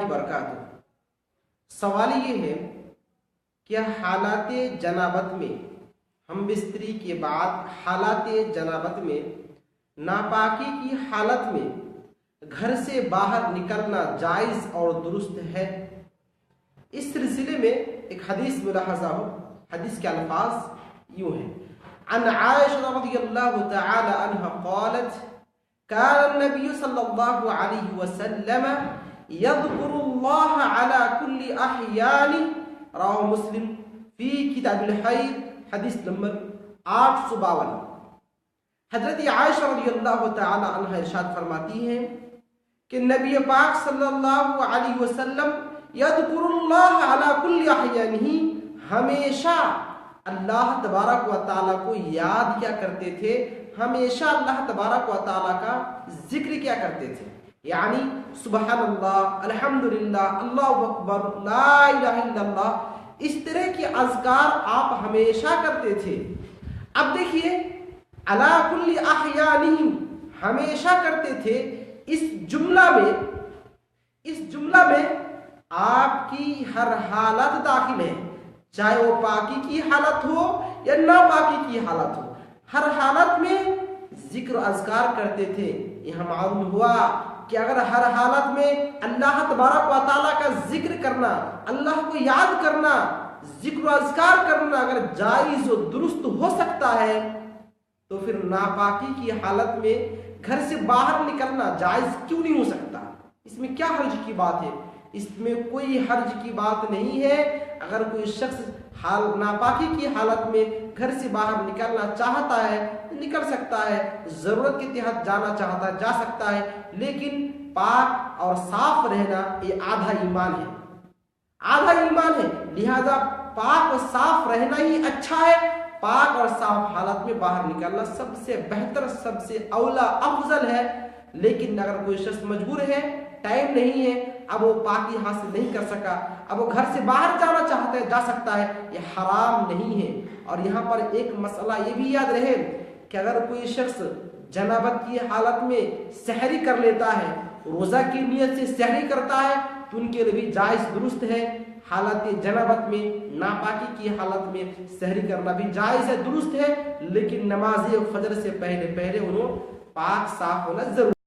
وبرکاتہ۔ سوال یہ ہے کہ حالات جنابت میں ہم بستری کے بعد حالات جنابت میں ناپاکی کی حالت میں گھر سے باہر نکلنا جائز اور درست ہے؟ اس سلسلے میں ایک حدیث ملاحظہ ہو۔ حدیث کے الفاظ یوں ہیں: عن عائشہ رضی اللہ تعالی عنہ قالت كان النبي صلى الله عليه وسلم يذكر الله على كل أحيانه، رواه مسلم في كتاب الحيض، حدیث نمبر 852۔ حضرت عائشہ رضی اللہ تعالی عنہ ارشاد فرماتی ہیں کہ نبی پاک صلی اللہ علیہ وسلم یذکر اللہ علی کل احیانہ، ہمیشہ اللہ تبارک و تعالیٰ کو یاد کیا کرتے تھے، ہمیشہ اللہ تبارک و تعالیٰ کا ذکر کیا کرتے تھے، یعنی سبحان اللہ، الحمدللہ، اللہ اکبر، لا الہ الا اللہ، اس طرح کے اذکار آپ ہمیشہ کرتے تھے۔ اب دیکھیے علی کل احیانہ، ہمیشہ کرتے تھے، اس جملہ میں آپ کی ہر حالت داخل ہے، چاہے وہ پاکی کی حالت ہو یا ناپاکی کی حالت ہو، ہر حالت میں ذکر و اذکار کرتے تھے۔ یہ معلوم ہوا کہ اگر ہر حالت میں اللہ تبارک و تعالیٰ کا ذکر کرنا، اللہ کو یاد کرنا، ذکر و اذکار کرنا اگر جائز و درست ہو سکتا ہے تو پھر ناپاکی کی حالت میں گھر سے باہر نکلنا جائز کیوں نہیں ہو سکتا؟ اس میں کیا حرج کی بات ہے؟ اس میں کوئی حرج کی بات نہیں ہے۔ اگر کوئی شخص ناپاکی کی حالت میں گھر سے باہر نکلنا چاہتا ہے نکل سکتا ہے، ضرورت کے تحت جانا چاہتا ہے جا سکتا ہے، لیکن پاک اور صاف رہنا یہ آدھا ایمان ہے، آدھا ایمان ہے، لہذا پاک اور صاف رہنا ہی اچھا ہے۔ پاک اور صاف حالت میں باہر نکلنا سب سے بہتر، سب سے اولا افضل ہے۔ لیکن اگر کوئی شخص مجبور ہے، ٹائم نہیں ہے، اب وہ پاکی حاصل نہیں کر سکا، اب وہ گھر سے باہر جانا چاہتا ہے جا سکتا ہے، یہ حرام نہیں ہے۔ اور یہاں پر ایک مسئلہ یہ بھی یاد رہے کہ اگر کوئی شخص جنابت کی حالت میں سحری کر لیتا ہے، روزہ کی نیت سے سحری کرتا ہے تو ان کے لیے بھی جائز درست ہے۔ حالت جنابت میں ناپاکی کی حالت میں سحری کرنا بھی جائز ہے، درست ہے، لیکن نماز فجر سے پہلے انہوں پاک صاف ہونا ضروری